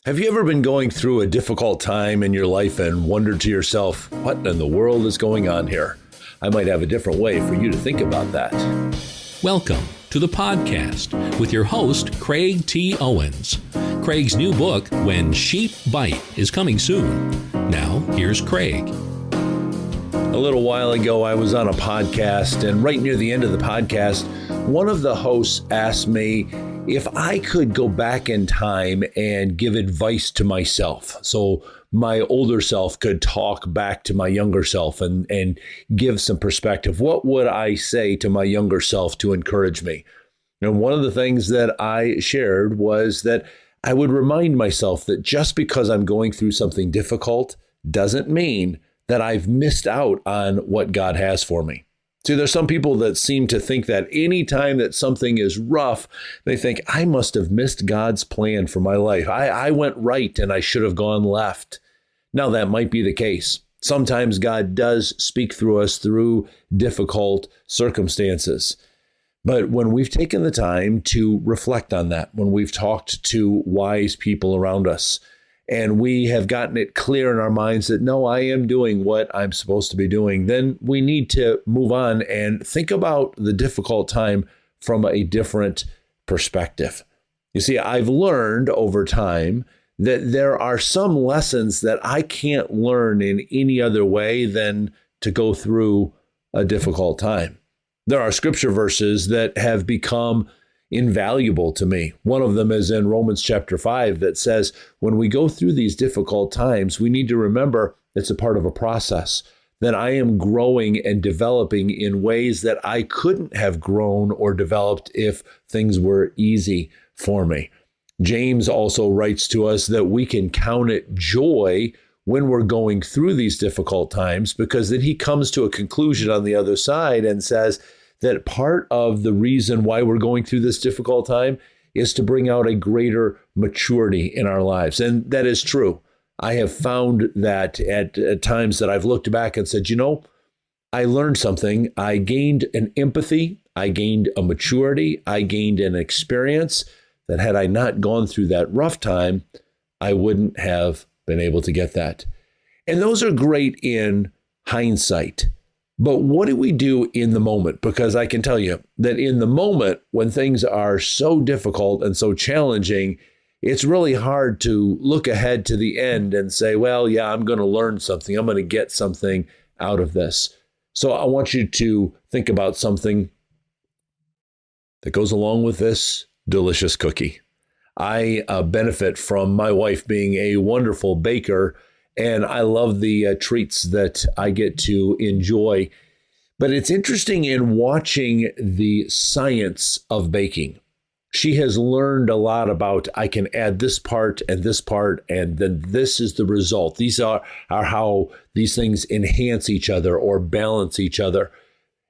Have you ever been going through a difficult time in your life and wondered to yourself, what in the world is going on here? I might have a different way for you to think about that. Welcome to the podcast with your host, Craig T. Owens. Craig's new book, When Sheep Bite, is coming soon. Now, here's Craig. A little while ago, I was on a podcast, and right near the end of the podcast, one of the hosts asked me if I could go back in time and give advice to myself. So my older self could talk back to my younger self and give some perspective. What would I say to my younger self to encourage me? And one of the things that I shared was that I would remind myself that just because I'm going through something difficult doesn't mean that I've missed out on what God has for me. See, there's some people that seem to think that any time that something is rough, they think, I must have missed God's plan for my life. I went right and I should have gone left. Now, that might be the case. Sometimes God does speak through us through difficult circumstances. But when we've taken the time to reflect on that, when we've talked to wise people around us, and we have gotten it clear in our minds that, no, I am doing what I'm supposed to be doing, then we need to move on and think about the difficult time from a different perspective. You see, I've learned over time that there are some lessons that I can't learn in any other way than to go through a difficult time. There are scripture verses that have become invaluable to me. One of them is in Romans chapter 5 that says, when we go through these difficult times, we need to remember it's a part of a process, that I am growing and developing in ways that I couldn't have grown or developed if things were easy for me. James also writes to us that we can count it joy when we're going through these difficult times, because then he comes to a conclusion on the other side and says that part of the reason why we're going through this difficult time is to bring out a greater maturity in our lives. And that is true. I have found that at times that I've looked back and said, I learned something. I gained an empathy. I gained a maturity. I gained an experience that had I not gone through that rough time, I wouldn't have been able to get that. And those are great in hindsight. But what do we do in the moment? Because I can tell you that in the moment, when things are so difficult and so challenging, it's really hard to look ahead to the end and say, well, yeah, I'm going to learn something. I'm going to get something out of this. So I want you to think about something that goes along with this delicious cookie. I benefit from my wife being a wonderful baker, and I love the treats that I get to enjoy. But it's interesting in watching the science of baking. She has learned a lot about, I can add this part, and then this is the result. These are how these things enhance each other or balance each other.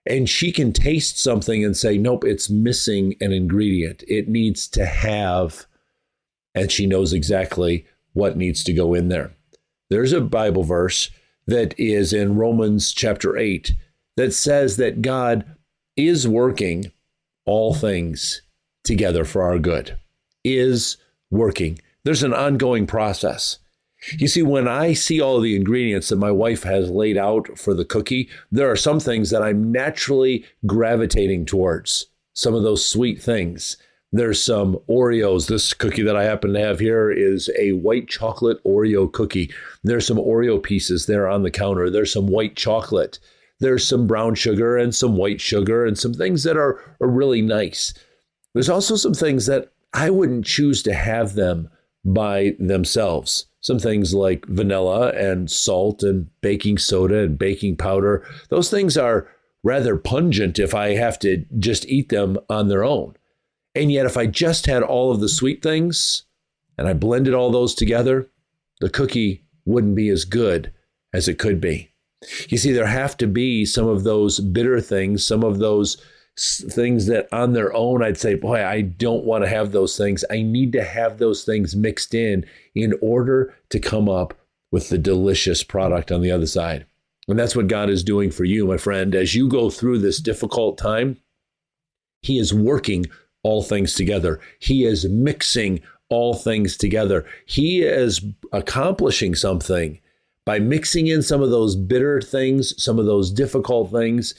And she can taste something and say, nope, it's missing an ingredient. It needs to have, and she knows exactly what needs to go in there. There's a Bible verse that is in Romans chapter 8 that says that God is working all things together for our good. Is working. There's an ongoing process. You see, when I see all the ingredients that my wife has laid out for the cookie, there are some things that I'm naturally gravitating towards, some of those sweet things. There's some Oreos. This cookie that I happen to have here is a white chocolate Oreo cookie. There's some Oreo pieces there on the counter. There's some white chocolate. There's some brown sugar and some white sugar and some things that are really nice. There's also some things that I wouldn't choose to have them by themselves. Some things like vanilla and salt and baking soda and baking powder. Those things are rather pungent if I have to just eat them on their own. And yet, if I just had all of the sweet things and I blended all those together, the cookie wouldn't be as good as it could be. You see, there have to be some of those bitter things, some of those things that on their own, I'd say, boy, I don't want to have those things. I need to have those things mixed in order to come up with the delicious product on the other side. And that's what God is doing for you, my friend. As you go through this difficult time, He is working all things together. He is mixing all things together. He is accomplishing something by mixing in some of those bitter things, some of those difficult things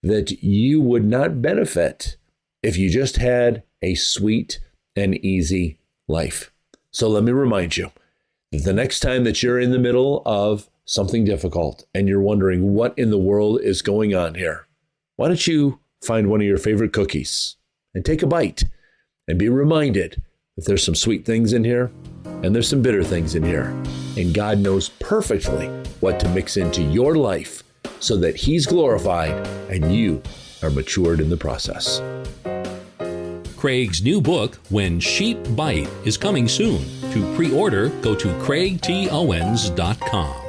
that you would not benefit if you just had a sweet and easy life. So let me remind you that the next time that you're in the middle of something difficult and you're wondering what in the world is going on here, why don't you find one of your favorite cookies and take a bite and be reminded that there's some sweet things in here and there's some bitter things in here. And God knows perfectly what to mix into your life so that He's glorified and you are matured in the process. Craig's new book, When Sheep Bite, is coming soon. To pre-order, go to craigtowens.com.